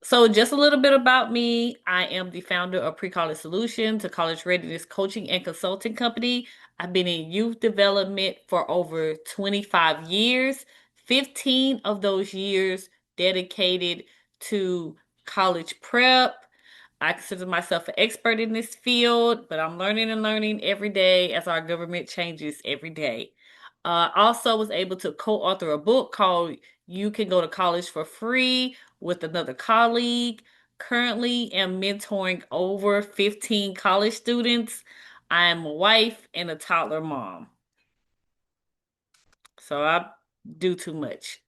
So, just a little bit about me. I am the founder of Pre-College Solutions, a college readiness coaching and consulting company. I've been in youth development for over 25 years, 15 of those years dedicated to college prep. I consider myself an expert in this field, but I'm learning and learning every day as our government changes every day. Also was able to co-author a book called You Can Go to College for Free with another colleague. Currently am mentoring over 15 college students. I am a wife and a toddler mom. So I do too much.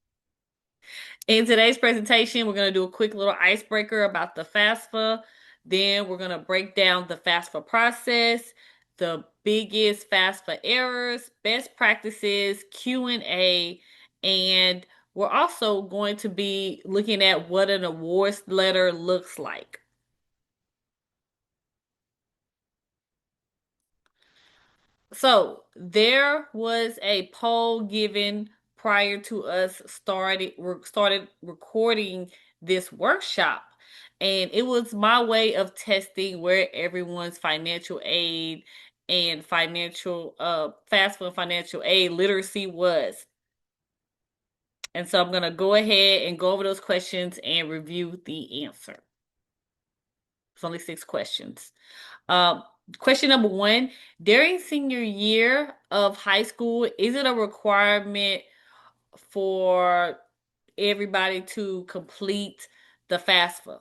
In today's presentation, we're going to do a quick little icebreaker about the FAFSA. Then we're going to break down the FAFSA process, the biggest FAFSA errors, best practices, Q&A, and we're also going to be looking at what an awards letter looks like. So there was a poll given prior to us started recording this workshop, and it was my way of testing where everyone's financial aid and financial FAFSA financial aid literacy was. And so I'm gonna go ahead and go over those questions and review the answer. It's only 6 questions. Um, Question number one, during senior year of high school, is it a requirement for everybody to complete the FAFSA?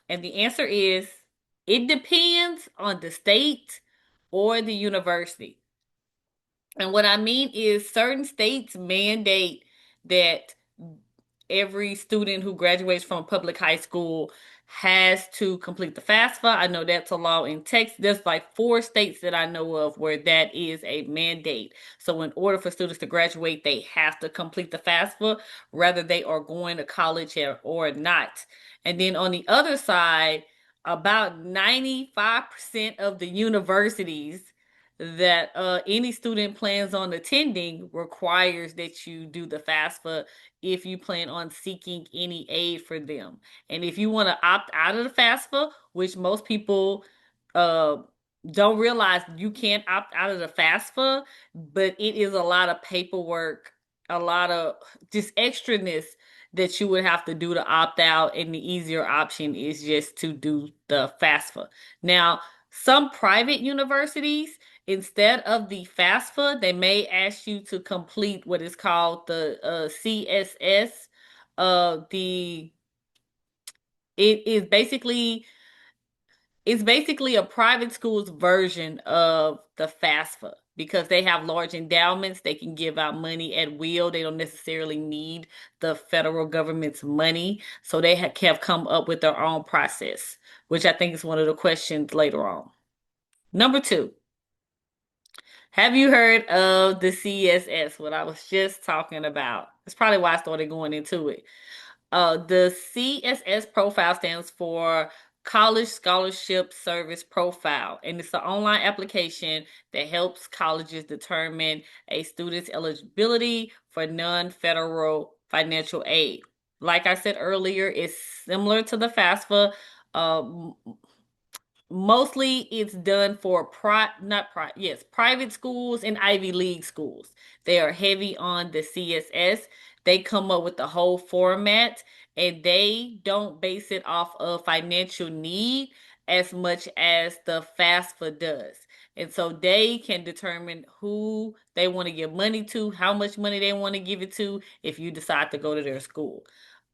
And the answer is it depends on the state or the university. And what I mean is certain states mandate that every student who graduates from public high school has to complete the FAFSA. I know that's a law in Texas. There's like 4 states that I know of where that is a mandate. So in order for students to graduate, they have to complete the FAFSA, whether they are going to college or not. And then on the other side, about 95% of the universities that any student plans on attending requires that you do the FAFSA if you plan on seeking any aid for them. And if you want to opt out of the FAFSA, which most people uh, don't realize you can't opt out of the FAFSA, but it is a lot of paperwork, a lot of just extraness that you would have to do to opt out, and the easier option is just to do the FAFSA. Now, some private universities, instead of the FAFSA, they may ask you to complete what is called the CSS. The it is basically it's basically a private school's version of the FAFSA because they have large endowments. They can give out money at will. They don't necessarily need the federal government's money. So they have come up with their own process, which I think is one of the questions later on. Number two, have you heard of the CSS, what I was just talking about? That's probably why I started going into it. The CSS profile stands for College Scholarship Service Profile, and it's an online application that helps colleges determine a student's eligibility for non-federal financial aid. Like I said earlier, it's similar to the FAFSA. Uh, Mostly it's done for private schools and Ivy League schools. They are heavy on the CSS. They come up with the whole format and they don't base it off of financial need as much as the FAFSA does. And so they can determine who they want to give money to, how much money they want to give it to if you decide to go to their school.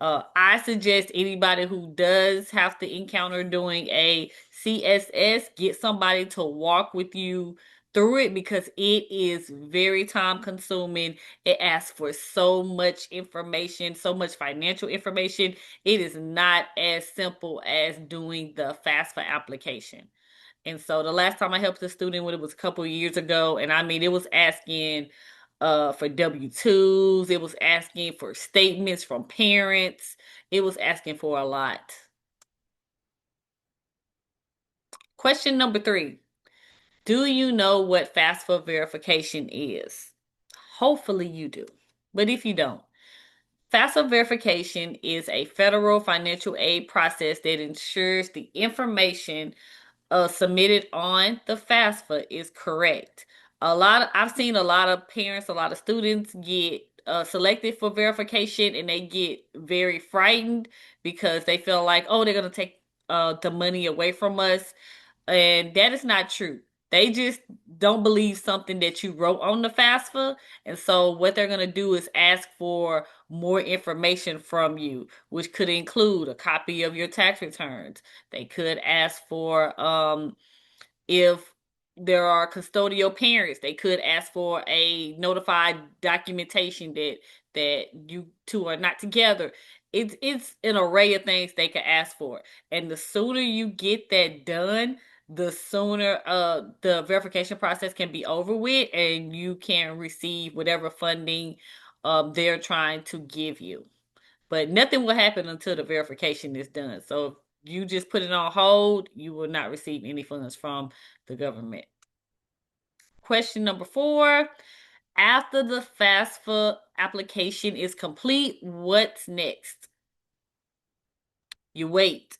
I suggest anybody who does have to encounter doing a CSS, get somebody to walk with you through it because it is very time consuming. It asks for so much information, so much financial information. It is not as simple as doing the FAFSA application. And so the last time I helped a student with it was a couple of years ago, and I mean it was asking for W-2s, it was asking for statements from parents, it was asking for a lot. Question number three. Do you know what FAFSA verification is? Hopefully you do. But if you don't, FAFSA verification is a federal financial aid process that ensures the information submitted on the FAFSA is correct. I've seen a lot of parents, a lot of students get selected for verification and they get very frightened because they feel like, oh, they're going to take the money away from us. And that is not true. They just don't believe something that you wrote on the FAFSA. And so what they're going to do is ask for more information from you, which could include a copy of your tax returns. They could ask for if there are custodial parents, they could ask for a notified documentation that you two are not together. It's an array of things they can ask for. And the sooner you get that done, the sooner the verification process can be over with and you can receive whatever funding they're trying to give you. But nothing will happen until the verification is done. So if you just put it on hold, you will not receive any funds from the government. Question number 4. After the FAFSA application is complete, what's next? You wait.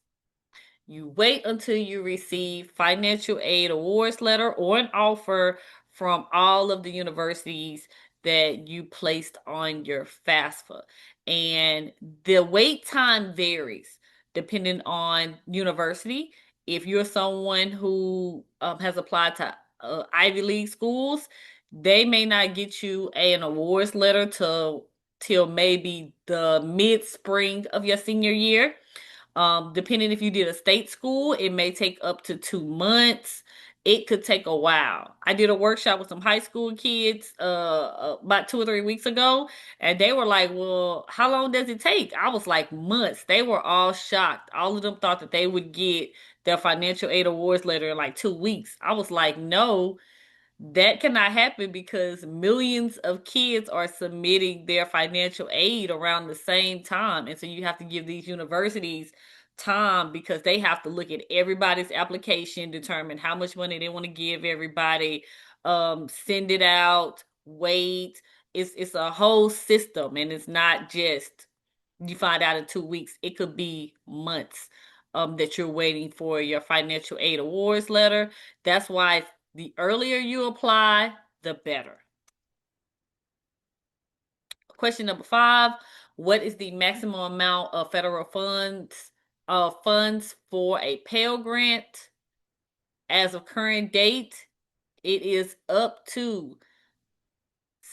You wait until you receive financial aid awards letter or an offer from all of the universities that you placed on your FAFSA. And the wait time varies depending on university. If you're someone who has applied to Ivy League schools, they may not get you an awards letter till maybe the mid spring of your senior year. Depending if you did a state school, it may take up to 2 months. It could take a while. I did a workshop with some high school kids about 2 or 3 weeks ago, and they were like, "Well, how long does it take?" I was like, "Months." They were all shocked. All of them thought that they would get their financial aid awards letter in like 2 weeks. I was like, "No, that cannot happen because millions of kids are submitting their financial aid around the same time. And so you have to give these universities time because they have to look at everybody's application, determine how much money they want to give everybody, send it out, wait. It's a whole system and it's not just you find out in 2 weeks. It could be months that you're waiting for your financial aid awards letter. That's why the earlier you apply, the better. Question number 5. What is the maximum amount of federal funds for a Pell Grant? As of current date, it is up to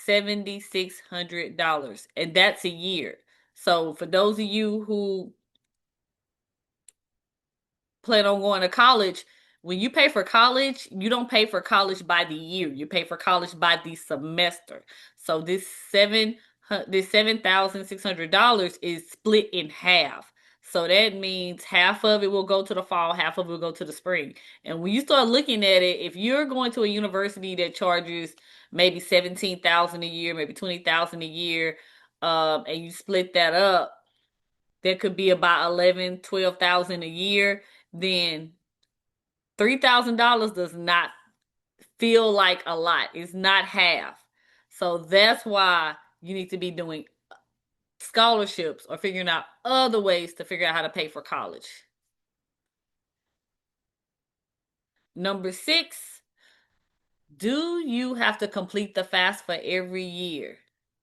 $7,600, and that's a year. So for those of you who plan on going to college, when you pay for college, you don't pay for college by the year. You pay for college by the semester. So this $7,600 is split in half. So that means half of it will go to the fall, half of it will go to the spring. And when you start looking at it, if you're going to a university that charges maybe 17,000 a year, maybe 20,000 a year, and you split that up, that could be about 11, 12,000 a year, then $3,000 does not feel like a lot. It's not half. So that's why you need to be doing scholarships or figuring out other ways to figure out how to pay for college. Number 6, do you have to complete the FAFSA every year?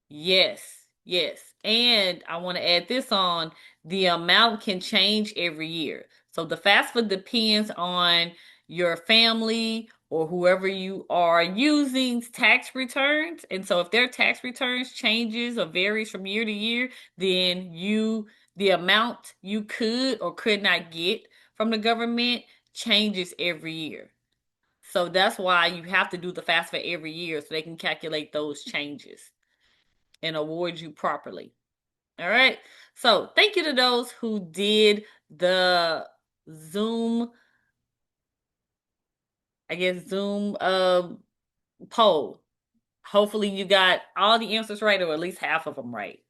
Yes, yes. And I want to add this on, the amount can change every year. So the FAFSA depends on your family or whoever you are using's tax returns. And so if their tax returns changes or varies from year to year, then the amount you could or could not get from the government changes every year. So that's why you have to do the FAFSA every year so they can calculate those changes and award you properly. All right. So thank you to those who did the Zoom, I guess Zoom poll. Hopefully you got all the answers right or at least half of them right.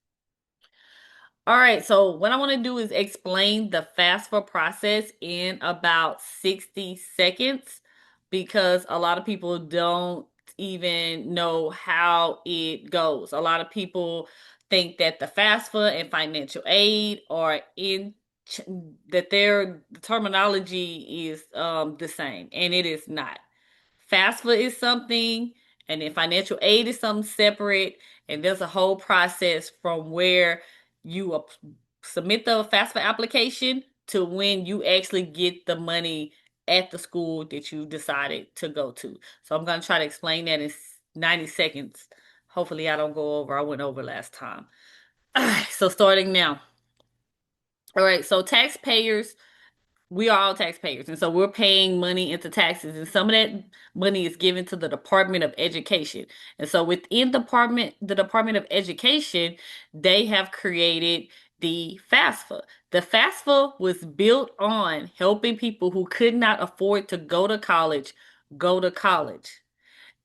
All right, so what I want to do is explain the FAFSA process in about 60 seconds because a lot of people don't even know how it goes. A lot of people think that the FAFSA and financial aid are in that their terminology is the same, and it is not. FAFSA is something, and then financial aid is something separate, and there's a whole process from where you submit the FAFSA application to when you actually get the money at the school that you decided to go to. So I'm going to try to explain that in 90 seconds. Hopefully I don't go over. I went over last time. All right, so starting now. All right, so taxpayers, we are all taxpayers, and so we're paying money into taxes, and some of that money is given to the Department of Education. And so within the Department of Education, they have created the FAFSA. The FAFSA was built on helping people who could not afford to go to college.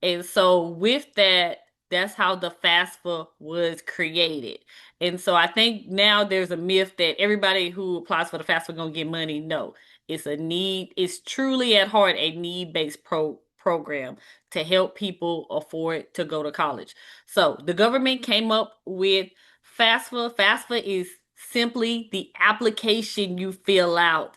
And so with that, that's how the FAFSA was created. And so I think now there's a myth that everybody who applies for the FAFSA gonna get money. No, it's a need. It's truly at heart a need-based program to help people afford to go to college. So the government came up with FAFSA. FAFSA is simply the application you fill out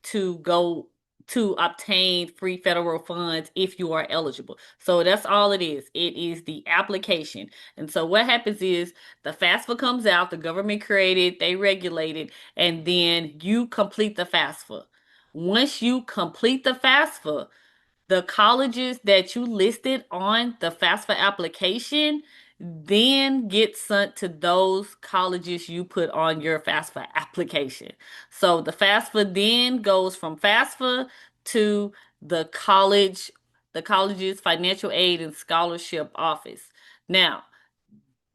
to go to obtain free federal funds if you are eligible. So that's all it is. It is the application. And so what happens is the FAFSA comes out, the government created, they regulated, and then you complete the FAFSA. Once you complete the FAFSA, the colleges that you listed on the FAFSA application then get sent to those colleges you put on your FAFSA application. So the FAFSA then goes from FAFSA to the college, the college's financial aid and scholarship office. Now,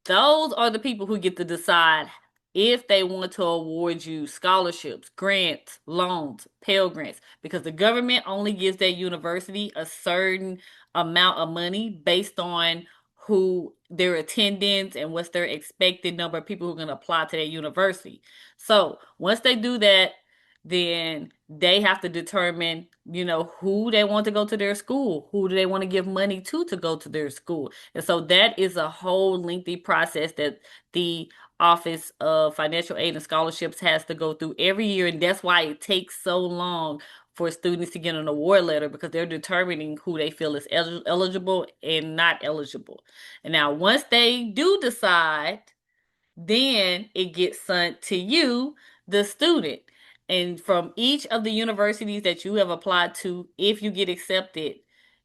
those are the people who get to decide if they want to award you scholarships, grants, loans, Pell Grants, because the government only gives that university a certain amount of money based on who their attendance and what's their expected number of people who are going to apply to that university. So once they do that, then they have to determine, who they want to go to their school, who do they want to give money to go to their school. And so that is a whole lengthy process that the Office of Financial Aid and Scholarships has to go through every year. And that's why it takes so long for students to get an award letter, because they're determining who they feel is eligible and not eligible. And now, once they do decide, then it gets sent to you, the student. And from each of the universities that you have applied to, if you get accepted,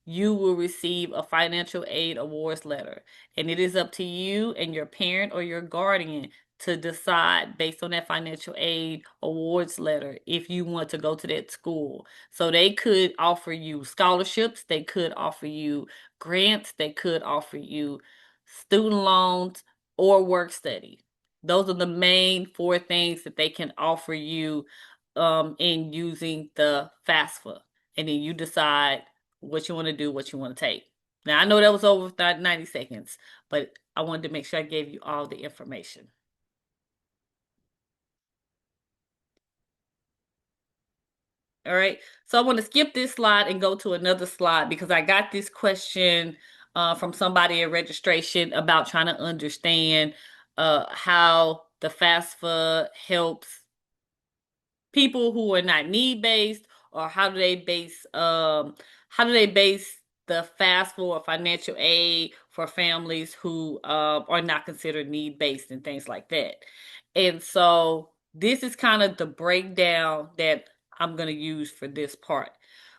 you will receive a financial aid awards letter. And it is up to you and your parent or your guardian to decide based on that financial aid awards letter if you want to go to that school. So they could offer you scholarships, they could offer you grants, they could offer you student loans or work study. Those are the main four things that they can offer you in using the FAFSA. And then you decide what you want to do, what you want to take. Now, I know that was over 90 seconds, but I wanted to make sure I gave you all the information. All right. So I want to skip this slide and go to another slide because I got this question from somebody at registration about trying to understand how the FAFSA helps people who are not need based, or how do they base the FAFSA or financial aid for families who are not considered need based and things like that. And so this is kind of the breakdown that I'm going to use for this part.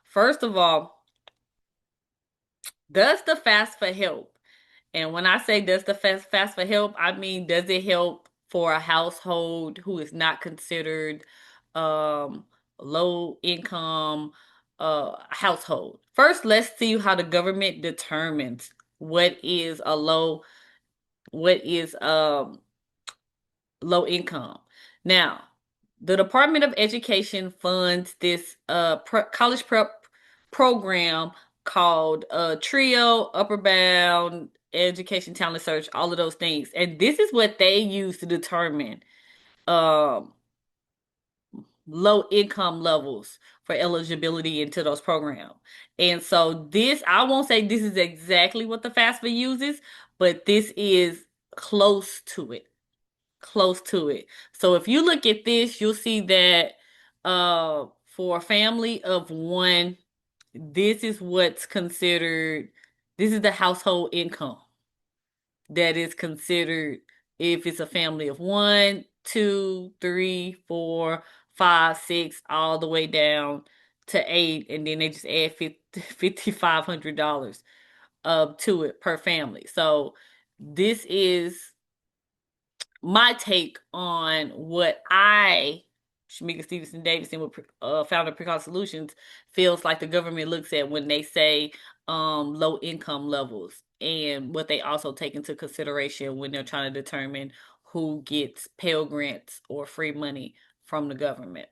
First of all, does the FAFSA help? And when I say does the FAFSA help, I mean, does it help for a household who is not considered um, low income household? First, let's see how the government determines what is low income. Now, the Department of Education funds this college prep program called TRIO, Upper Bound, Education Talent Search, all of those things. And this is what they use to determine um, low income levels for eligibility into those programs. And so this, I won't say this is exactly what the FAFSA uses, but this is close to it. close to it. So if you look at this, you'll see that for a family of one, this is what's considered, this is the household income that is considered if it's a family of one, two, three, four, five, six, all the way down to eight, and then they just add $5,500 to it per family. So this is my take on what Shamika Stevenson Davidson, with founder of Precon Solutions, feels like the government looks at when they say low income levels, and what they also take into consideration when they're trying to determine who gets Pell Grants or free money from the government.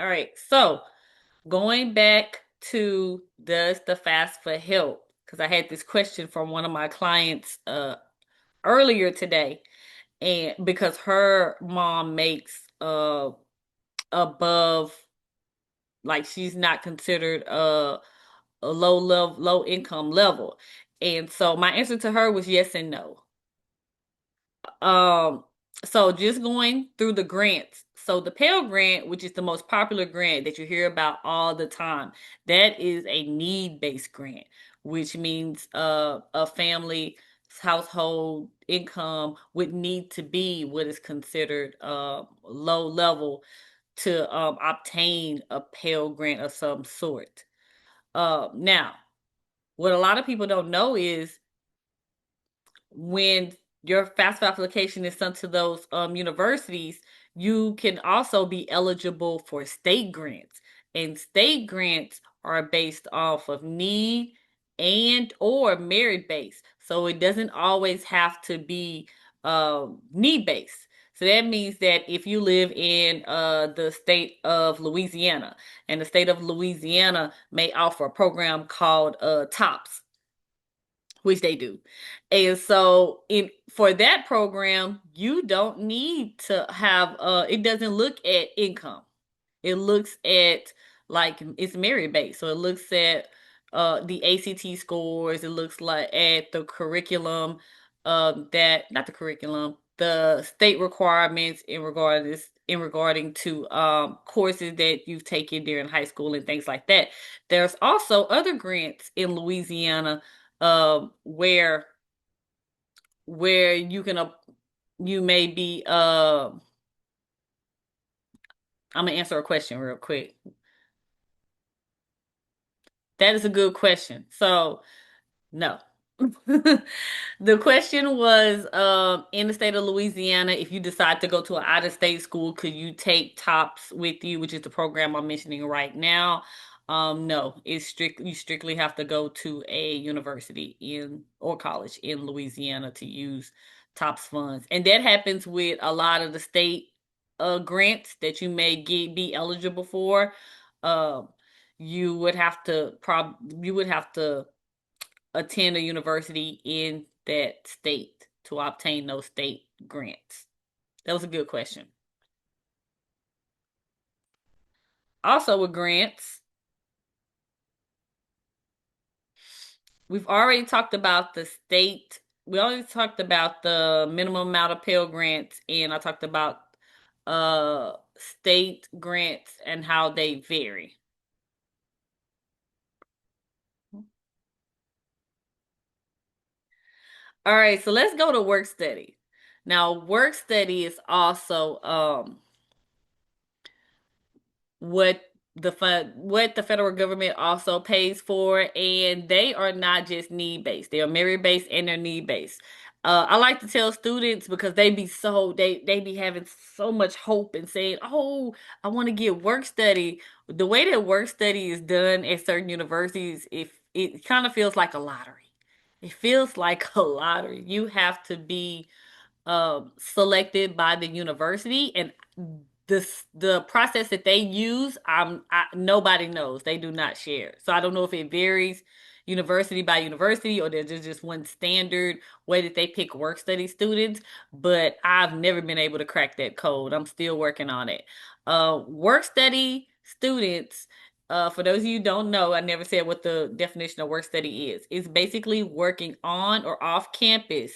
All right, so going back to does the FAFSA help? Because I had this question from one of my clients earlier today, and because her mom makes above, like, she's not considered a low income level, and so my answer to her was yes and no. Um, so just going through the grants. So the Pell Grant, which is the most popular grant that you hear about all the time, that is a need-based grant, which means a family's household income would need to be what is considered low level to obtain a Pell Grant of some sort. Now, what a lot of people don't know is when your FAFSA application is sent to those universities, you can also be eligible for state grants. And state grants are based off of need and or merit based. So it doesn't always have to be need based. So that means that if you live in the state of Louisiana, and the state of Louisiana may offer a program called TOPS, which they do. And so in for that program, you don't need to have it doesn't look at income. It looks at, like, it's merit based. So it looks at the ACT scores, it looks like at the curriculum, that not the curriculum, the state requirements in regarding to courses that you've taken during high school and things like that. There's also other grants in Louisiana where you can you may be I'm gonna answer a question real quick. That is a good question. So no. The question was, in the state of Louisiana, if you decide to go to an out-of-state school, could you take TOPS with you, which is the program I'm mentioning right now? No, you strictly have to go to a university in or college in Louisiana to use TOPS funds. And that happens with a lot of the state grants that you may be eligible for. Um, you would have to attend a university in that state to obtain those state grants? That was a good question. Also, with grants, we've already talked about the state. We already talked about the minimum amount of Pell Grants, and I talked about state grants and how they vary. All right, so let's go to work study. Now, work study is also what what the federal government also pays for, and they are not just need based. They are merit based and they're need based. I like to tell students, because they be having so much hope and saying, "Oh, I want to get work study." The way that work study is done at certain universities, if it kind of feels like a lottery. It feels like a lottery. You have to be selected by the university, and the process that they use, nobody knows. They do not share. So I don't know if it varies university by university, or there's just one standard way that they pick work study students, but I've never been able to crack that code. I'm still working on it. Work study students, For those of you who don't know, I never said what the definition of work study is. It's basically working on or off campus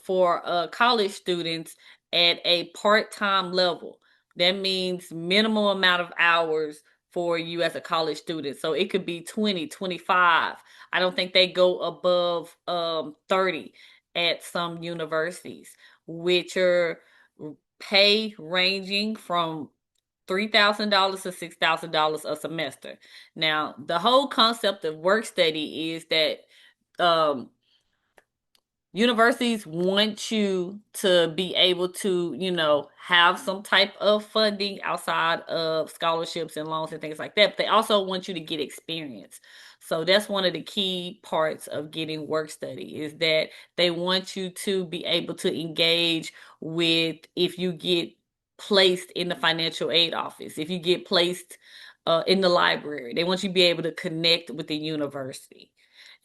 for college students at a part-time level. That means minimal amount of hours for you as a college student. So it could be 20, 25. I don't think they go above 30 at some universities, which are pay ranging from $3,000 to $6,000 a semester. Now, the whole concept of work study is that um, universities want you to be able to, have some type of funding outside of scholarships and loans and things like that. But they also want you to get experience. So that's one of the key parts of getting work study is that they want you to be able to engage with if you get placed in the financial aid office, if you get placed in the library, they want you to be able to connect with the university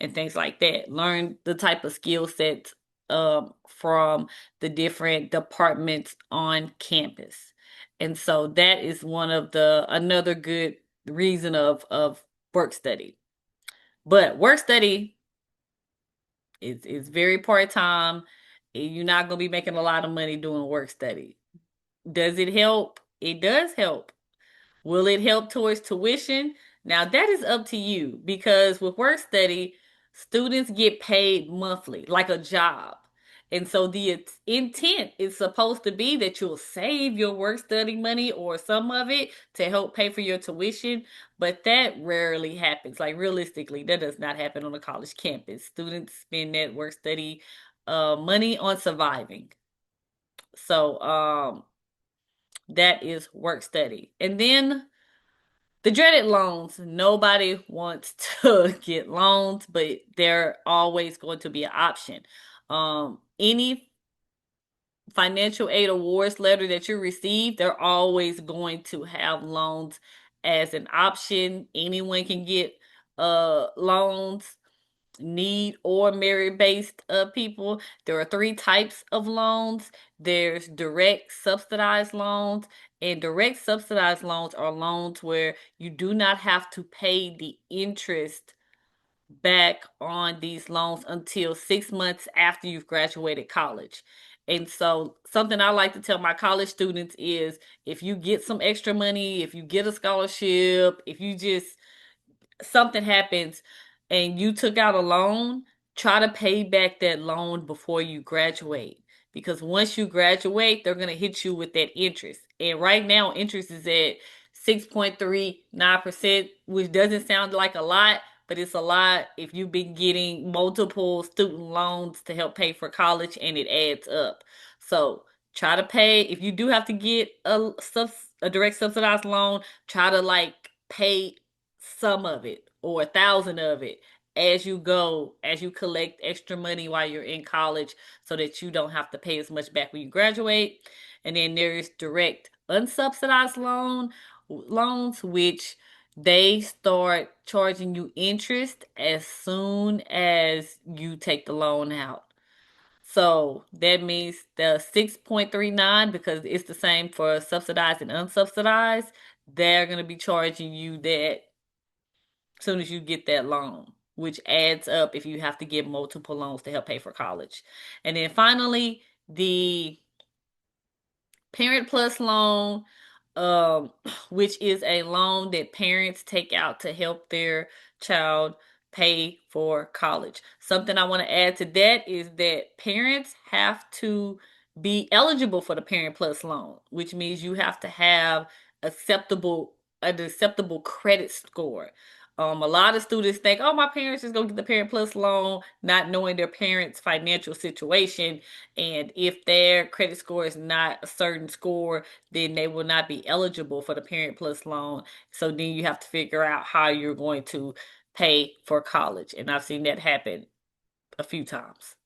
and things like that. Learn the type of skill sets from the different departments on campus. And so that is one of the another good reason of work study. But work study is very part-time. You're not gonna be making a lot of money doing work study. Does it help? It does help. Will it help towards tuition? Now that is up to you because with work study, students get paid monthly, like a job. And so the intent is supposed to be that you'll save your work study money or some of it to help pay for your tuition, but that rarely happens. Like realistically, that does not happen on a college campus. Students spend that work study money on surviving. So that is work study. And then the dreaded loans. Nobody wants to get loans, but they're always going to be an option. Any financial aid awards letter that you receive, they're always going to have loans as an option. Anyone can get loans, need or merit based people. There are three types of loans. There's direct subsidized loans, and direct subsidized loans are loans where you do not have to pay the interest back on these loans until 6 months after you've graduated college. And so, something I like to tell my college students is if you get some extra money, if you get a scholarship, if you just something happens and you took out a loan, try to pay back that loan before you graduate. Because once you graduate, they're going to hit you with that interest. And right now, interest is at 6.39%, which doesn't sound like a lot, but it's a lot if you've been getting multiple student loans to help pay for college and it adds up. So try to pay, if you do have to get a direct subsidized loan, try to like pay some of it or 1,000 of it as you go, as you collect extra money while you're in college so that you don't have to pay as much back when you graduate. And then there is direct unsubsidized loans, which they start charging you interest as soon as you take the loan out. So that means the 6.39, because it's the same for subsidized and unsubsidized, they're going to be charging you that as soon as you get that loan, which adds up if you have to get multiple loans to help pay for college. And then finally, the Parent Plus loan, um, which is a loan that parents take out to help their child pay for college. Something I want to add to that is that parents have to be eligible for the Parent Plus loan, which means you have to have acceptable an acceptable credit score. A lot of students think, oh, my parents just gonna get the Parent Plus loan, not knowing their parents' financial situation. And if their credit score is not a certain score, then they will not be eligible for the Parent Plus loan. So then you have to figure out how you're going to pay for college. And I've seen that happen a few times.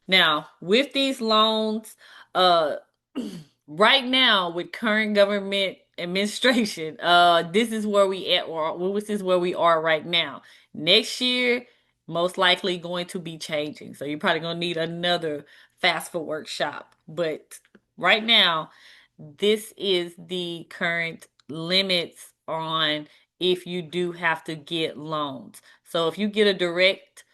Now, with these loans, uh, right now with current government administration, this is where we at, or this is where we are right now. Next year, most likely going to be changing. So you're probably gonna need another FAFSA workshop. But right now, this is the current limits on if you do have to get loans. So if you get a direct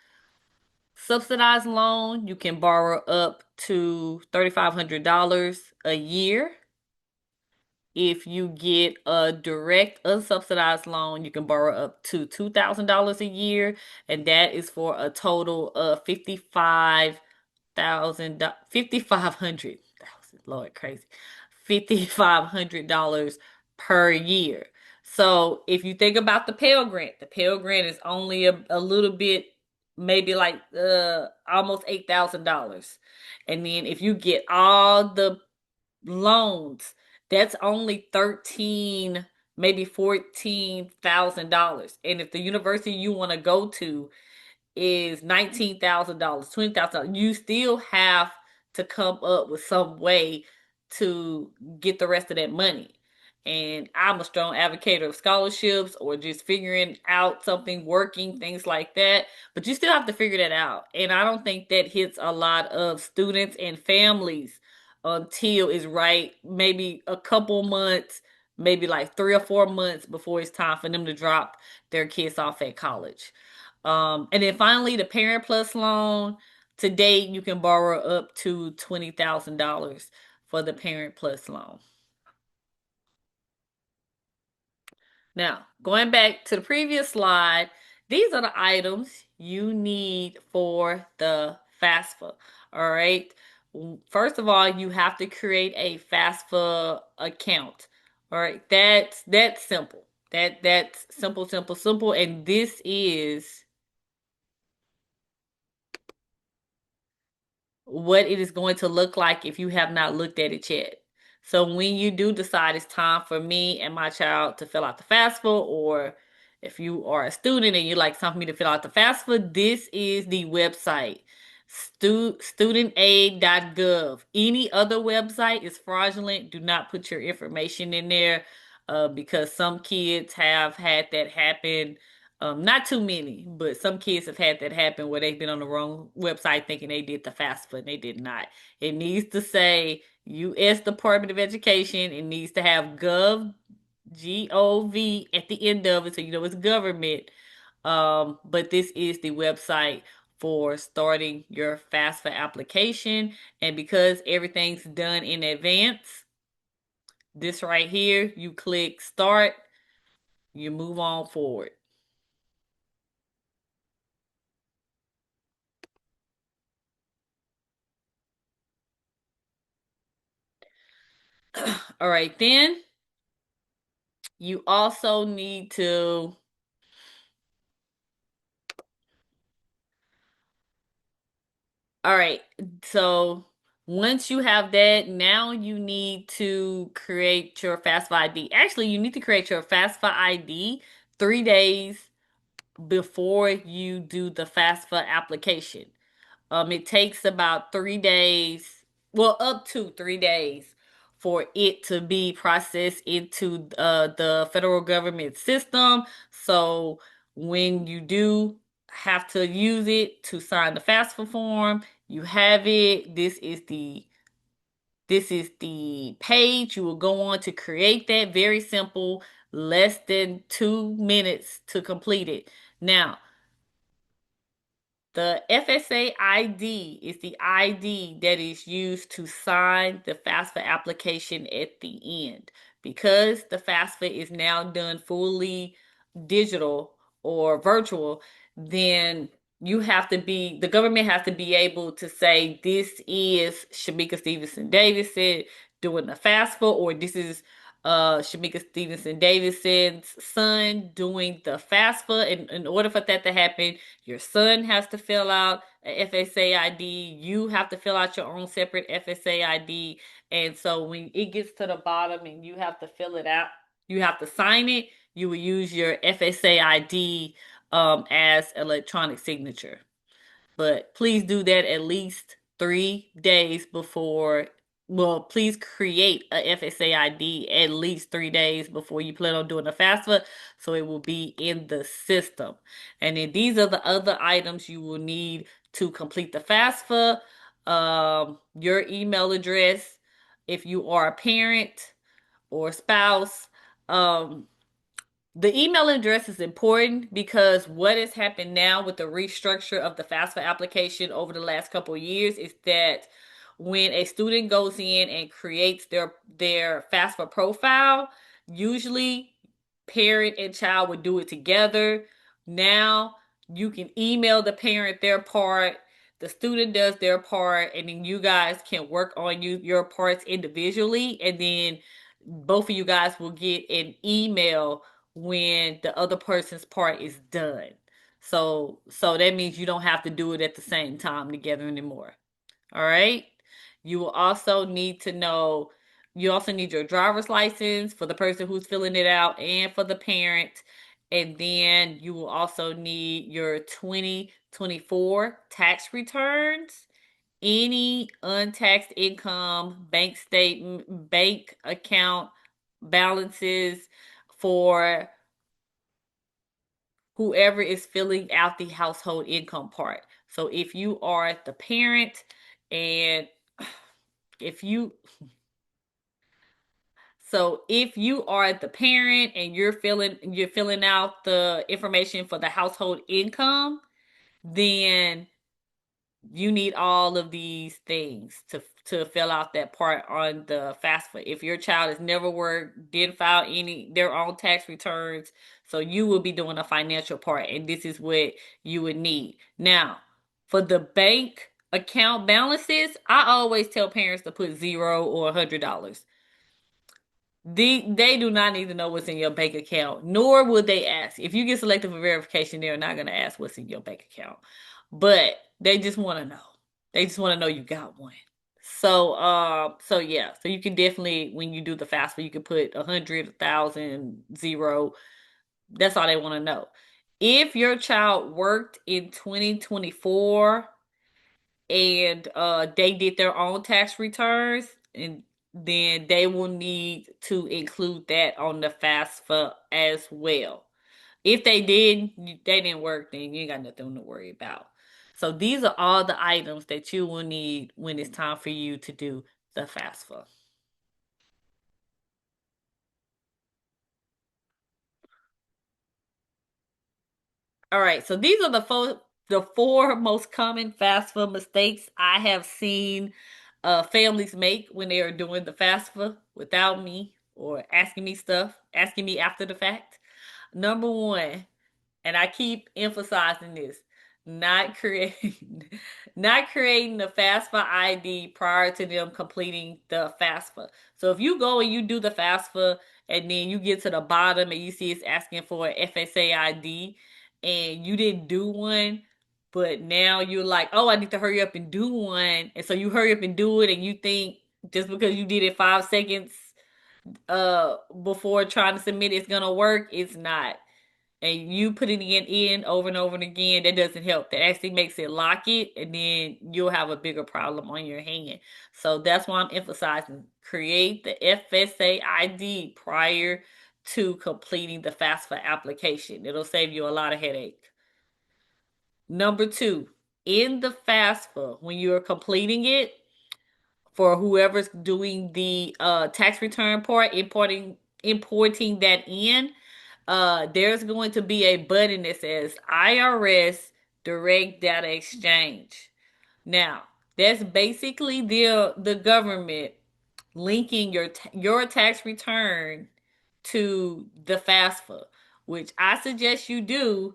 subsidized loan, you can borrow up to $3,500 a year. If you get a direct unsubsidized loan, you can borrow up to $2,000 a year, and that is for a total of 5,500, Lord, crazy, $5,500 per year. So if you think about the Pell Grant is only a little bit, maybe like almost $8,000. And then if you get all the loans, that's only 13, maybe $14,000. And if the university you want to go to is $19,000, $20,000, you still have to come up with some way to get the rest of that money. And I'm a strong advocate of scholarships or just figuring out something, working, things like that. But you still have to figure that out. And I don't think that hits a lot of students and families until is right, maybe a couple months, maybe like 3 or 4 months before it's time for them to drop their kids off at college. And then finally, the Parent Plus loan. To date, you can borrow up to $20,000 for the Parent Plus loan. Now, going back to the previous slide, these are the items you need for the FAFSA. All right. First of all, you have to create a FAFSA account. All right. That's simple. That's simple, simple, simple. And this is what it is going to look like if you have not looked at it yet. So when you do decide it's time for me and my child to fill out the FAFSA, or if you are a student and you like something for me to fill out the FAFSA, this is the website, studentaid.gov. Any other website is fraudulent. Do not put your information in there because some kids have had that happen. Not too many, but some kids have had that happen where they've been on the wrong website thinking they did the FAFSA and they did not. It needs to say U.S. Department of Education. It needs to have G-O-V at the end of it so you know it's government. But this is the website for starting your FAFSA application. And because everything's done in advance, this right here, you click start, you move on forward. All right, then you also need to, all right, so once you have that, now you need to create your FAFSA ID. Actually, you need to create your FAFSA ID 3 days before you do the FAFSA application. It takes about 3 days, well, up to 3 days for it to be processed into the federal government system. So when you do have to use it to sign the FAFSA form, you have it. This is the page you will go on to create that. Very simple, less than 2 minutes to complete it. Now, the FSA ID is the ID that is used to sign the FAFSA application at the end. Because the FAFSA is now done fully digital or virtual, then the government has to be able to say this is Shamika Stevenson Davidson doing the FAFSA, or this is Shamika Stevenson Davidson's son doing the FAFSA. And in order for that to happen, your son has to fill out a FSA ID. You have to fill out your own separate FSA ID. And so when it gets to the bottom and you have to fill it out, you have to sign it. You will use your FSA ID as electronic signature. But please do that at least 3 days before. Well, please create a FSA ID at least 3 days before you plan on doing the FAFSA, so it will be in the system. And then these are the other items you will need to complete the FAFSA. Your email address, if you are a parent or spouse. The email address is important because what has happened now with the restructure of the FAFSA application over the last couple of years is that when a student goes in and creates their FAFSA profile, usually parent and child would do it together. Now you can email the parent their part, the student does their part, and then you guys can work on your parts individually, and then both of you guys will get an email when the other person's part is done. So that means you don't have to do it at the same time together anymore. All right? You will also need to know you also need your driver's license for the person who's filling it out and for the parent. And then you will also need your 2024 tax returns, any untaxed income, bank statement, bank account balances for whoever is filling out the household income part. So if you are the parent and if you if you are the parent and you're filling out the information for the household income, then you need all of these things to fill out that part on the FAFSA. If your child has never worked, didn't file any their own tax returns, so you will be doing a financial part, and this is what you would need. Now, for the bank account balances, I always tell parents to put zero or $100. They do not need to know what's in your bank account, nor would they ask. If you get selected for verification, they're not going to ask what's in your bank account. But they just want to know. They just want to know you got one. So yeah. So you can definitely, when you do the FAFSA, you can put 100, 1,000, zero. That's all they want to know. If your child worked in 2024 and they did their own tax returns, and then they will need to include that on the FAFSA as well. If they didn't work, then you ain't got nothing to worry about. So these are all the items that you will need when it's time for you to do the FAFSA. All right, so these are the four most common FAFSA mistakes I have seen families make when they are doing the FAFSA without me or asking me after the fact. Number one, and I keep emphasizing this, not creating not creating the FAFSA ID prior to them completing the FAFSA. So if you go and you do the FAFSA and then you get to the bottom and you see it's asking for an FSA ID and you didn't do one, but now you're like, oh, I need to hurry up and do one. And so you hurry up and do it and you think just because you did it 5 seconds before trying to submit it's gonna work, it's not, and you putting it in over and over and again, that doesn't help. That actually makes it lock it, and then you'll have a bigger problem on your hand. So that's why I'm emphasizing create the FSA ID prior to completing the FAFSA application. It'll save you a lot of headache. Number two, in the FAFSA, when you're completing it, for whoever's doing the tax return part, importing that in, there's going to be a button that says IRS Direct Data Exchange. Now, that's basically the government linking your tax return to the FAFSA, which I suggest you do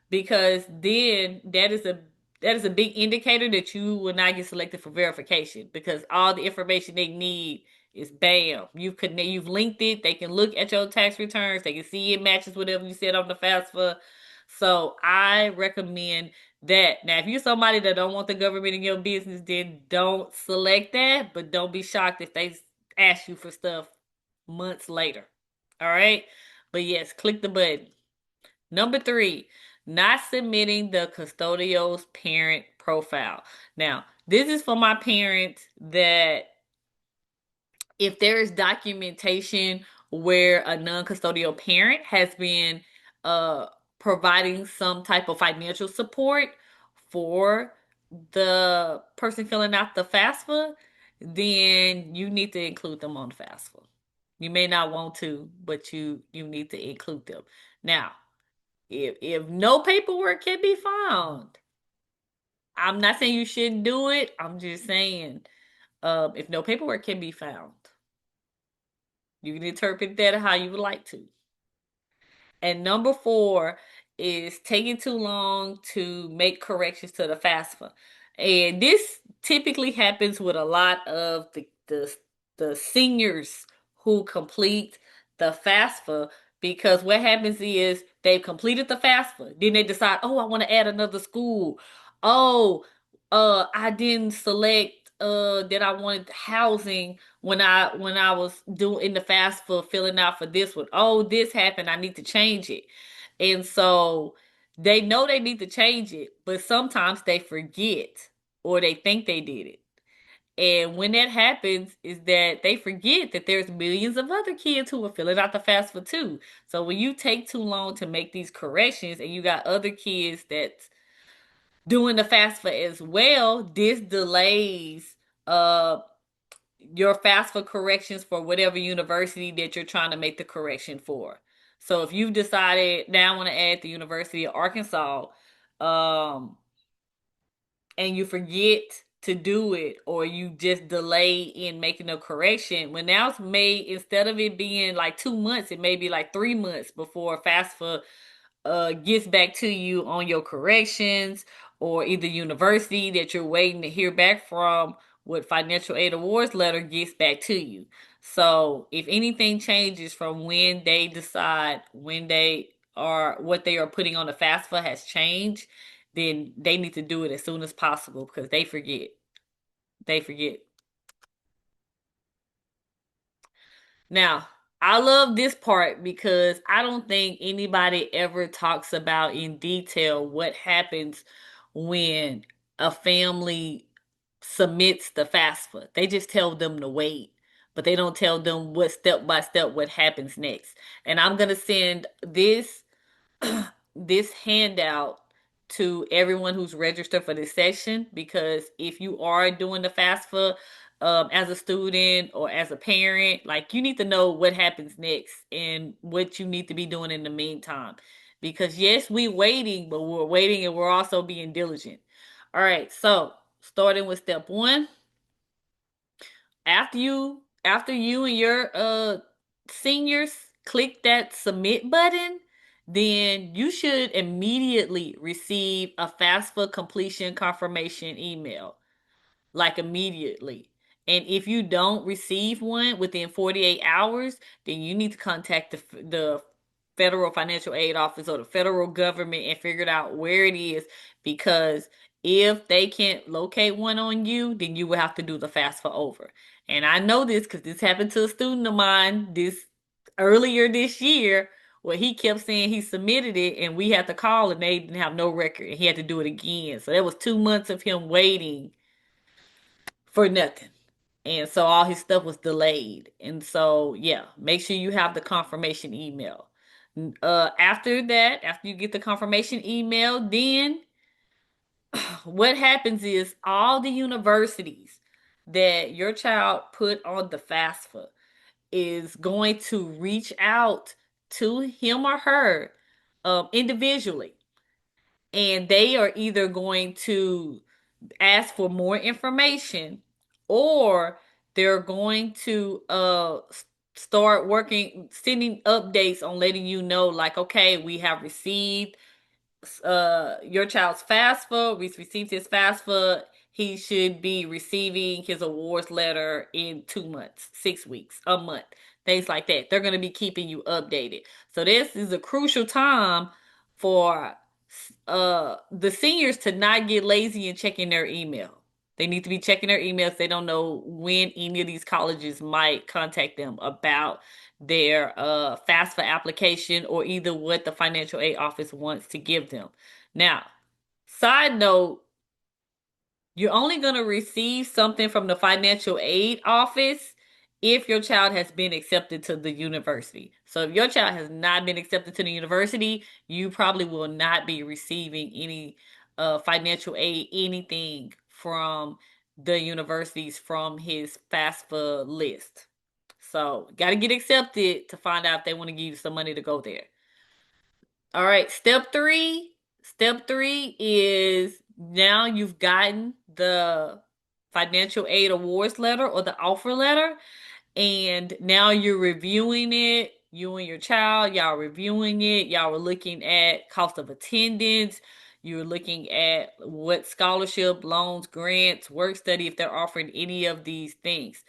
because then that is a big indicator that you will not get selected for verification because all the information they need is bam. You've linked it. They can look at your tax returns. They can see it matches whatever you said on the FAFSA. So I recommend that. Now, if you're somebody that don't want the government in your business, then don't select that. But don't be shocked if they ask you for stuff months later. All right. But yes, click the button. Number three, not submitting the custodial's parent profile. Now, this is for my parents that if there is documentation where a non-custodial parent has been uh providing some type of financial support for the person filling out the FAFSA, then you need to include them on the FAFSA. You may not want to, but you need to include them. Now, if no paperwork can be found, I'm not saying you shouldn't do it. I'm just saying, if no paperwork can be found, you can interpret that how you would like to. And number four is taking too long to make corrections to the FAFSA. And this typically happens with a lot of the seniors who complete the FAFSA, because what happens is they've completed the FAFSA. Then they decide, oh, I want to add another school. Oh, I didn't select that I wanted housing when I was doing the FAFSA filling out for this one. Oh, this happened. I need to change it. And so they know they need to change it, but sometimes they forget or they think they did it. And when that happens, is that they forget that there's millions of other kids who are filling out the FAFSA too. So when you take too long to make these corrections and you got other kids that's doing the FAFSA as well, this delays uh your FAFSA corrections for whatever university that you're trying to make the correction for. So if you've decided now I want to add the University of Arkansas, um, and you forget to do it or you just delay in making a correction, when now it's made, instead of it being like 2 months, it may be like 3 months before FAFSA gets back to you on your corrections, or either university that you're waiting to hear back from with financial aid awards letter gets back to you. So if anything changes from when they decide when they are what they are putting on the FAFSA has changed, then they need to do it as soon as possible because they forget. They forget. Now, I love this part because I don't think anybody ever talks about in detail what happens when a family submits the FAFSA. They just tell them to wait, but they don't tell them what step by step what happens next. And I'm gonna send this handout to everyone who's registered for this session, because if you are doing the FAFSA as a student or as a parent, like you need to know what happens next and what you need to be doing in the meantime. Because yes, we waiting, but we're waiting and we're also being diligent. All right, so starting with step one, after you and your seniors click that submit button, then you should immediately receive a FAFSA completion confirmation email, like immediately. And if you don't receive one within 48 hours, then you need to contact the federal financial aid office or the federal government and figure out where it is, because if they can't locate one on you, then you will have to do the FAFSA over. And I know this because this happened to a student of mine this earlier this year, where he kept saying he submitted it and we had to call and they didn't have no record and he had to do it again. So that was 2 months of him waiting for nothing. And so all his stuff was delayed. And so, yeah, make sure you have the confirmation email. After that, after you get the confirmation email, then what happens is all the universities that your child put on the FAFSA is going to reach out to him or her individually. And they are either going to ask for more information, or they're going to start working, sending updates on letting you know, like, okay, we have received your child's FAFSA. We received his FAFSA. He should be receiving his awards letter in 2 months, 6 weeks, a month, things like that. They're going to be keeping you updated. So this is a crucial time for the seniors to not get lazy and checking their email. They need to be checking their emails. They don't know when any of these colleges might contact them about their FAFSA application or either what the financial aid office wants to give them. Now, side note, you're only going to receive something from the financial aid office if your child has been accepted to the university. So if your child has not been accepted to the university, you probably will not be receiving any financial aid, anything from the universities from his FAFSA list. So got to get accepted to find out if they want to give you some money to go there. All right, step three. Step three is now you've gotten the financial aid awards letter or the offer letter, and now you're reviewing it. You and your child, y'all reviewing it. Y'all were looking at cost of attendance. You're looking at what scholarship, loans, grants, work study, if they're offering any of these things.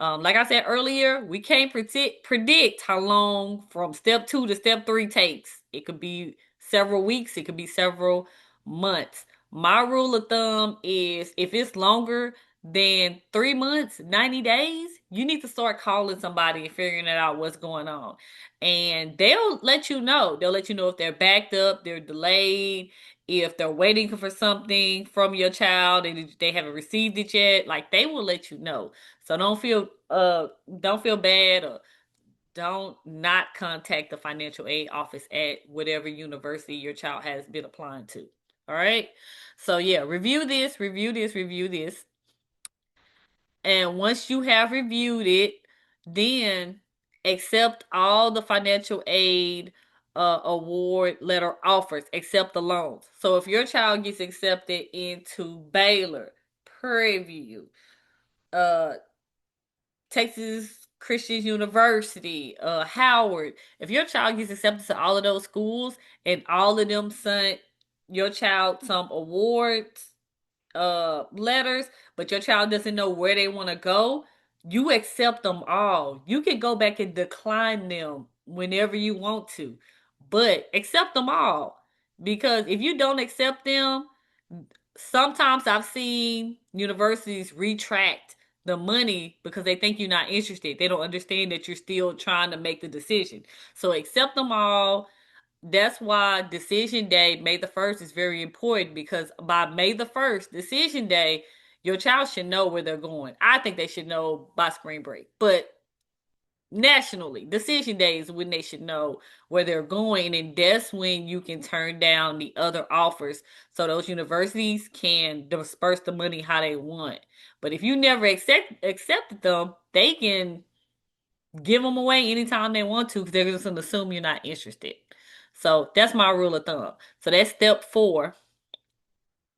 Like I said earlier, we can't predict how long from step two to step three takes. It could be several weeks, it could be several months. My rule of thumb is if it's longer than 3 months, 90 days, you need to start calling somebody and figuring out what's going on. And they'll let you know. They'll let you know if they're backed up, they're delayed, if they're waiting for something from your child and they haven't received it yet. Like they will let you know. So don't feel bad or don't not contact the financial aid office at whatever university your child has been applying to. All right. So yeah, review this, review this, review this. And once you have reviewed it, then accept all the financial aid award letter offers, except the loans. So if your child gets accepted into Baylor, Prairie View, uh, Texas Christian University, Howard, if your child gets accepted to all of those schools and all of them sent your child some awards letters, but your child doesn't know where they want to go, you accept them all. You can go back and decline them whenever you want to, but accept them all. Because if you don't accept them, sometimes I've seen universities retract the money because they think you're not interested. They don't understand that you're still trying to make the decision. So accept them all. That's why decision day, May the 1st, is very important because by May the 1st, decision day, your child should know where they're going. I think they should know by spring break. But nationally, decision day is when they should know where they're going, and that's when you can turn down the other offers so those universities can disperse the money how they want. But if you never accepted them, they can give them away anytime they want to because they're just going to assume you're not interested. So that's my rule of thumb. So that's step four.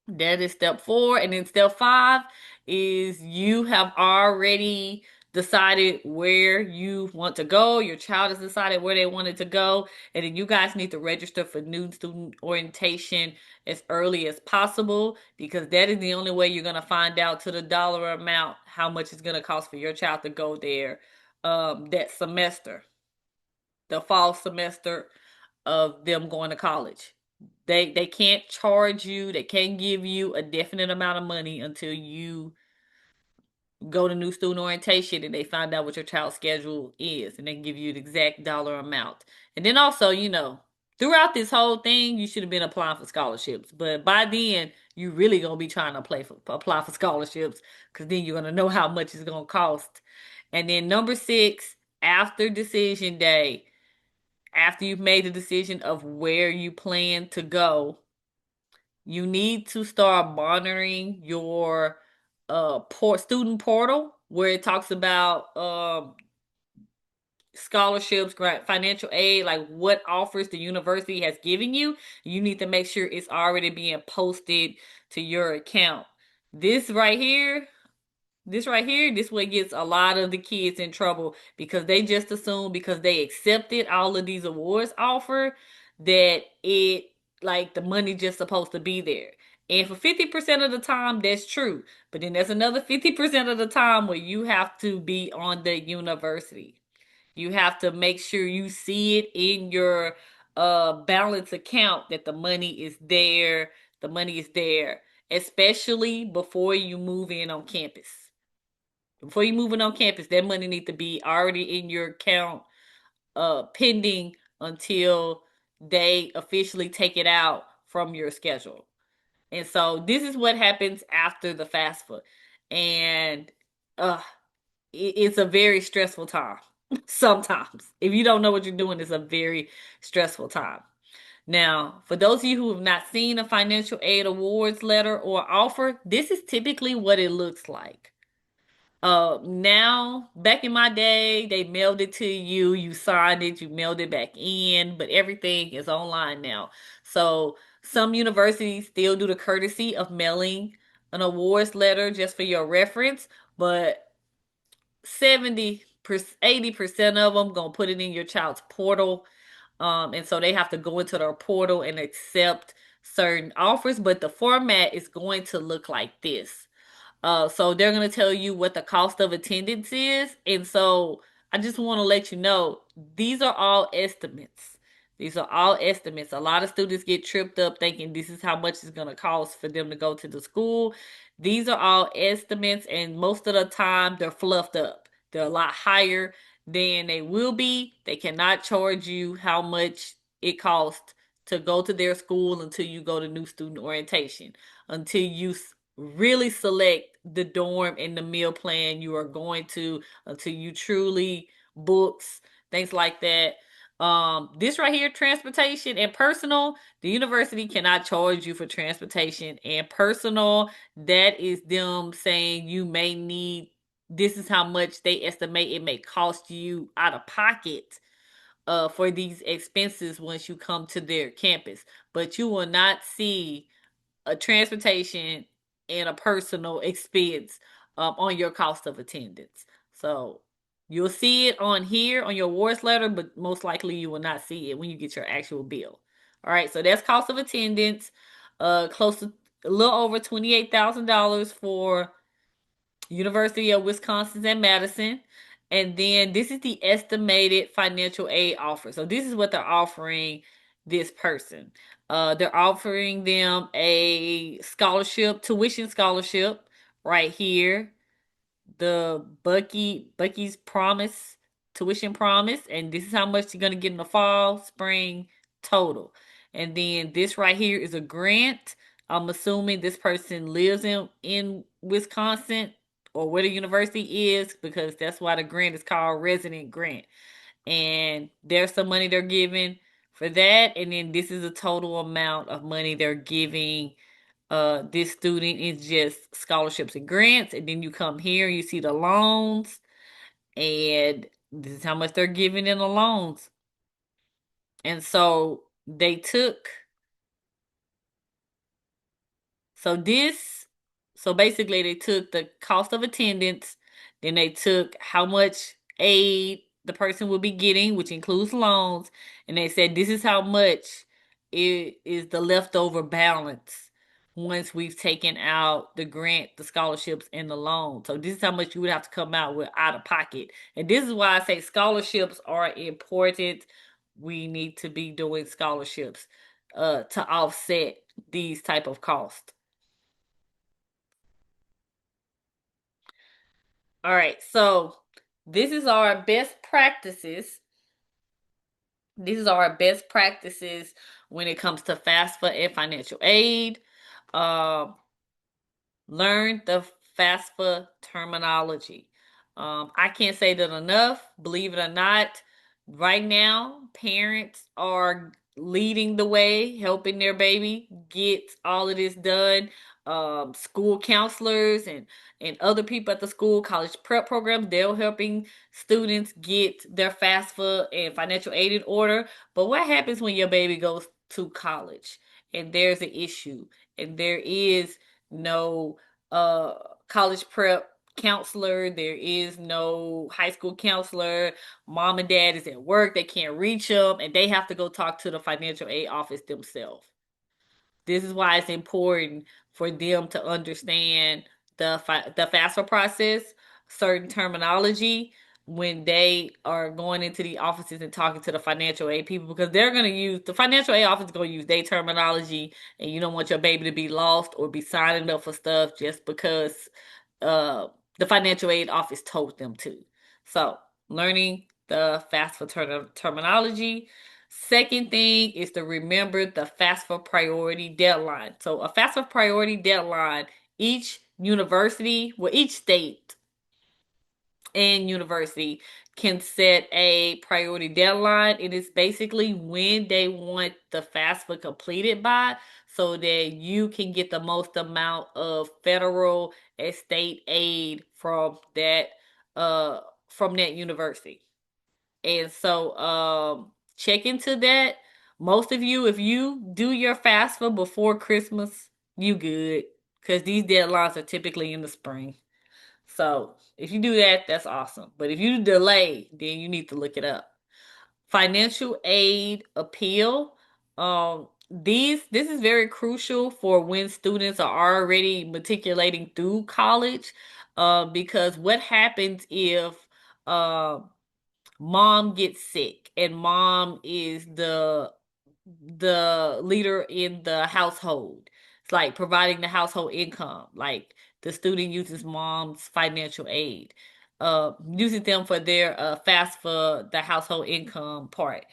That is step four. And then step five is you have already decided where you want to go. Your child has decided where they wanted to go. And then you guys need to register for new student orientation as early as possible because that is the only way you're going to find out to the dollar amount how much it's going to cost for your child to go there that semester, the fall semester of them going to college. They can't charge you, they can't give you a definite amount of money until you go to new student orientation and they find out what your child's schedule is and they can give you the exact dollar amount. And then also, throughout this whole thing, you should have been applying for scholarships. But by then, you really gonna be trying to apply for scholarships because then you're gonna know how much it's gonna cost. And then number six, after decision day, after you've made the decision of where you plan to go, you need to start monitoring your student portal where it talks about scholarships, grant, financial aid, like what offers the university has given you. You need to make sure it's already being posted to your account. This right here, this way gets a lot of the kids in trouble because they just assume because they accepted all of these awards offer that it like the money just supposed to be there. And for 50% of the time, that's true. But then there's another 50% of the time where you have to be on the university. You have to make sure you see it in your balance account that the money is there. The money is there, especially before you move in on campus. Before you move in on campus, that money need to be already in your account, pending until they officially take it out from your schedule. And so this is what happens after the FAFSA. And uh it's a very stressful time. Sometimes. If you don't know what you're doing, it's a very stressful time. Now, for those of you who have not seen a financial aid awards letter or offer, this is typically what it looks like. Now, back in my day, they mailed it to you, you signed it, you mailed it back in, but everything is online now. So some universities still do the courtesy of mailing an awards letter just for your reference, but 80% of them gonna put it in your child's portal. And so they have to go into their portal and accept certain offers, but the format is going to look like this. So they're gonna tell you what the cost of attendance is, and so I just want to let you know these are all estimates. These are all estimates. A lot of students get tripped up thinking this is how much it's gonna cost for them to go to the school. These are all estimates, and most of the time they're fluffed up. They're a lot higher than they will be. They cannot charge you how much it costs to go to their school until you go to new student orientation, until you really select the dorm and the meal plan you are going to, until you truly books, things like that. This right here, transportation and personal, the university cannot charge you for transportation and personal. That is them saying you may need, this is how much they estimate it may cost you out of pocket for these expenses once you come to their campus. But you will not see a transportation and a personal expense on your cost of attendance. So you'll see it on here on your awards letter, but most likely you will not see it when you get your actual bill. All right, so that's cost of attendance. Close to a little over $28,000 for University of Wisconsin and Madison. And then this is the estimated financial aid offer. So this is what they're offering this person. They're offering them a scholarship, tuition scholarship right here, the Bucky's Promise tuition promise, and this is how much you're gonna get in the fall, spring total. And then this right here is a grant. I'm assuming this person lives in Wisconsin or where the university is because that's why the grant is called resident grant. And there's some money they're giving for that, and then this is a total amount of money they're giving this student is just scholarships and grants. And then you come here, you see the loans, and this is how much they're giving in the loans. And so they took, so this, so basically they took the cost of attendance, then they took how much aid the person will be getting, which includes loans, and they said this is how much it is the leftover balance once we've taken out the grant, the scholarships, and the loan. So this is how much you would have to come out with out of pocket. And this is why I say scholarships are important. We need to be doing scholarships to offset these type of costs. All right, so this is our best practices. These are our best practices when it comes to FAFSA and financial aid. Um, Learn the FAFSA terminology. I can't say that enough. Believe it or not, right now, parents are leading the way, helping their baby get all of this done. School counselors and other people at the school, college prep programs, they're helping students get their FAFSA and financial aid in order. But what happens when your baby goes to college and there's an issue and there is no uh college prep counselor, there is no high school counselor, mom and dad is at work, they can't reach them, and they have to go talk to the financial aid office themselves. This is why it's important for them to understand the FAFSA process, certain terminology when they are going into the offices and talking to the financial aid people, because they're going to use the financial aid office is going to use their terminology, and you don't want your baby to be lost or be signing up for stuff just because uh, the financial aid office told them to. So learning the FAFSA terminology. Second thing is to remember the FAFSA priority deadline. So a FAFSA priority deadline, each university, well, each state and university can set a priority deadline. It is basically when they want the FAFSA completed by. so that you can get the most amount of federal and state aid uh from that university. And so check into that. Most of you, if you do your FAFSA before Christmas, you good. Because these deadlines are typically in the spring. So if you do that, that's awesome. But if you delay, then you need to look it up. Financial aid appeal. This is very crucial for when students are already matriculating through college. Because what happens if uh, mom gets sick and mom is the leader in the household. It's like providing the household income. Like the student uses mom's financial aid, using them for their fast for the household income part.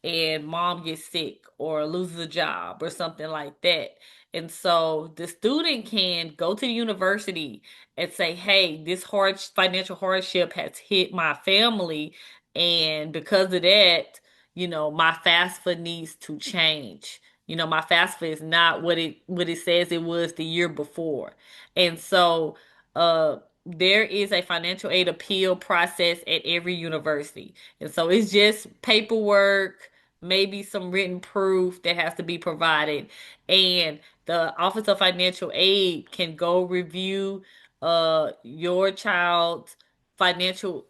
And mom gets sick or loses a job or something like that. And so the student can go to the university and say, hey, this hard financial hardship has hit my family. And because of that, my FAFSA needs to change. My FAFSA is not what it says it was the year before. And so there is a financial aid appeal process at every university. And so it's just paperwork, maybe some written proof that has to be provided. And the Office of Financial Aid can go review your child's financial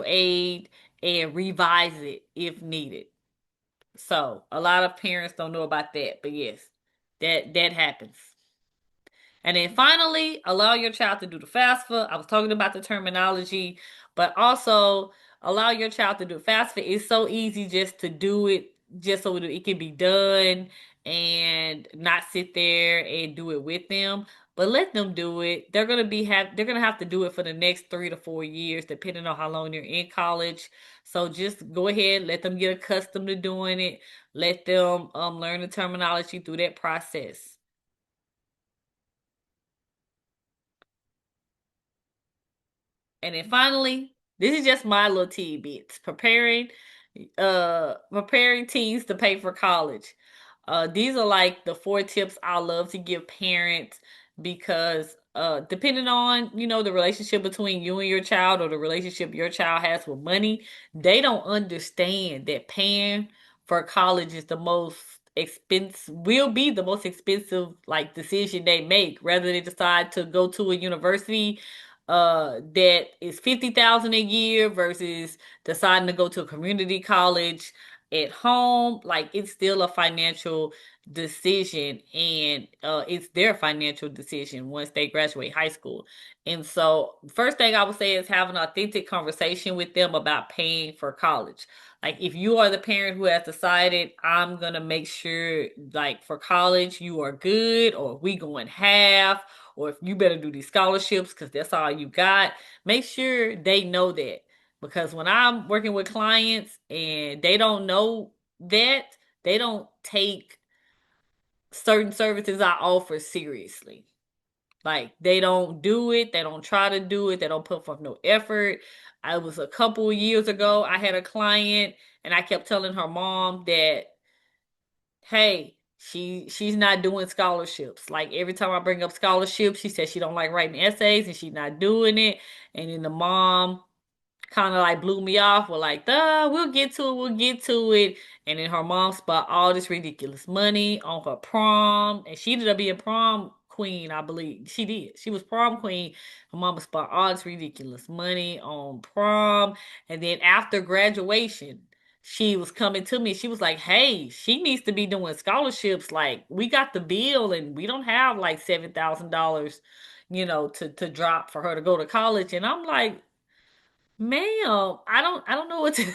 aid and revise it if needed. So a lot of parents don't know about that, but yes, that happens. And then finally, allow your child to do the FAFSA. I was talking about the terminology, but also allow your child to do FAFSA. It's so easy just to do it, just so it can be done and not sit there and do it with them. But let them do it. They're gonna have to do it for the next 3 to 4 years, depending on how long they're in college. So just go ahead, let them get accustomed to doing it. Let them learn the terminology through that process. And then finally, this is just my little tidbits. Preparing teens to pay for college. These are like the 4 tips I love to give parents because depending on, the relationship between you and your child or the relationship your child has with money, they don't understand that paying for college is the most expensive will be the most expensive like decision they make, whether they decide to go to a university that is 50,000 a year versus deciding to go to a community college at home. Like it's still a financial decision, and it's their financial decision once they graduate high school. And so first thing I would say is have an authentic conversation with them about paying for college. Like if you are the parent who has decided I'm gonna make sure like for college you are good, or we going half, or if you better do these scholarships because that's all you got, make sure they know that. Because when I'm working with clients and they don't know that, they don't take certain services I offer seriously. Like they don't do it, they don't try to do it, they don't put forth no effort. I was a couple of years ago, I had a client and I kept telling her mom that, hey, she's not doing scholarships. Like every time I bring up scholarships, she says she don't like writing essays and she's not doing it. And then the mom kind of like blew me off. We're like, duh, we'll get to it. And then her mom spent all this ridiculous money on her prom, and she ended up being prom queen, I believe. She did. She was prom queen. Her mama spent all this ridiculous money on prom, and then after graduation. She was coming to me. She was like, "Hey, she needs to be doing scholarships. Like, we got the bill, and we don't have like $7,000, to drop for her to go to college." And I'm like, ma'am, I don't know what to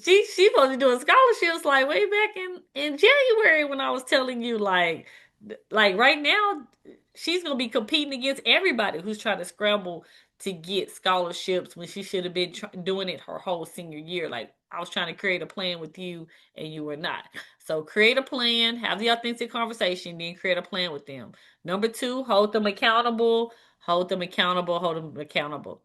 she supposed to be doing scholarships like way back in January when I was telling you like right now she's gonna be competing against everybody who's trying to scramble to get scholarships when she should have been doing it her whole senior year. Like I was trying to create a plan with you and you were not. So create a plan, have the authentic conversation, then create a plan with them. Number two, hold them accountable, hold them accountable, hold them accountable.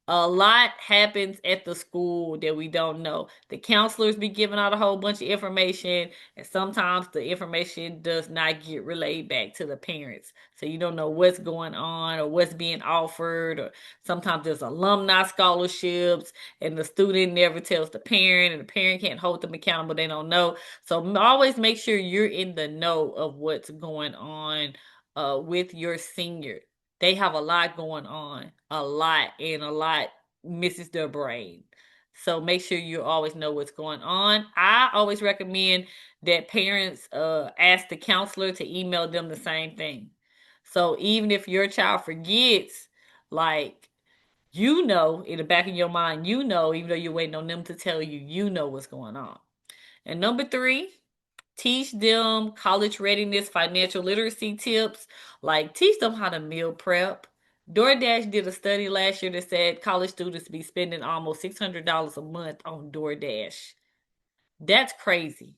A lot happens at the school that we don't know. The counselors be giving out a whole bunch of information, and sometimes the information does not get relayed back to the parents. So you don't know what's going on or what's being offered, or sometimes there's alumni scholarships, and the student never tells the parent, and the parent can't hold them accountable. They don't know. So always make sure you're in the know of what's going on with your senior. They have a lot going on, a lot, and a lot misses their brain. So make sure you always know what's going on. I always recommend that parents ask the counselor to email them the same thing. So even if your child forgets, like you know in the back of your mind, you know, even though you're waiting on them to tell you, you know what's going on. And number three, teach them college readiness, financial literacy tips, like teach them how to meal prep. DoorDash did a study last year that said college students be spending almost $600 a month on DoorDash. That's crazy.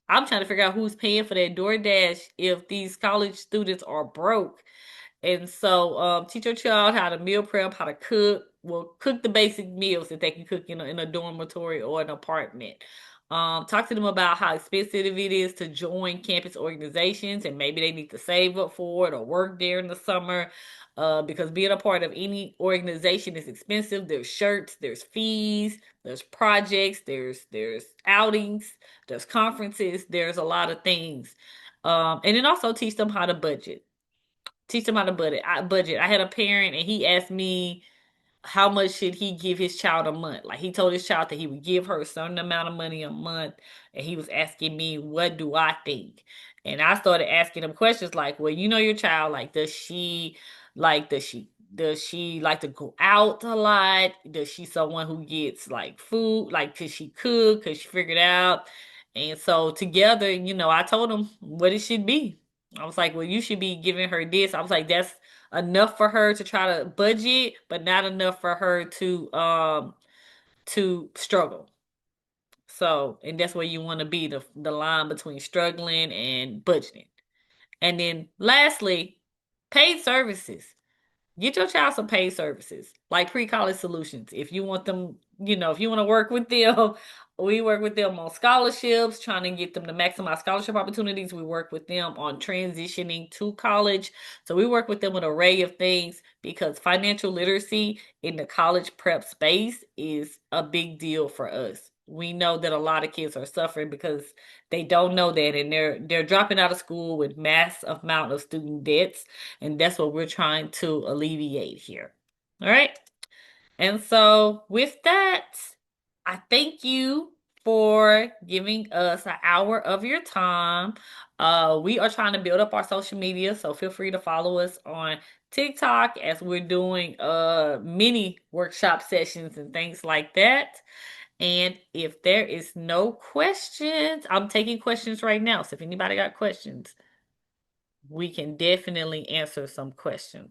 I'm trying to figure out who's paying for that DoorDash if these college students are broke. And so, teach your child how to meal prep, how to cook. Well, cook the basic meals that they can cook in a dormitory or an apartment. Talk to them about how expensive it is to join campus organizations, and maybe they need to save up for it or work there in the summer. Because being a part of any organization is expensive. There's shirts, there's fees, there's projects, there's outings, there's conferences, there's a lot of things. And then also teach them how to budget. Teach them how to budget. I had a parent and he asked me how much should he give his child a month. Like he told his child that he would give her a certain amount of money a month, and he was asking me, what do I think? And I started asking him questions like, well, you know your child, like does she like to go out a lot? Does she someone who gets like food? Like could she cook? Could she figure it out? And so together, I told him what it should be. I was like, well, you should be giving her this. I was like, that's enough for her to try to budget, but not enough for her to struggle. So, and that's where you want to be, the line between struggling and budgeting. And then lastly, paid services. Get your child some paid services, like pre-college solutions. If you want them, if you want to work with them, we work with them on scholarships, trying to get them to maximize scholarship opportunities. We work with them on transitioning to college. So we work with them with an array of things because financial literacy in the college prep space is a big deal for us. We know that a lot of kids are suffering because they don't know that, and they're dropping out of school with mass amount of student debts, and that's what we're trying to alleviate here. All right. And so, with that, I thank you for giving us an hour of your time. We are trying to build up our social media, so feel free to follow us on TikTok as we're doing mini workshop sessions and things like that. And if there is no questions, I'm taking questions right now. So if anybody got questions, we can definitely answer some questions.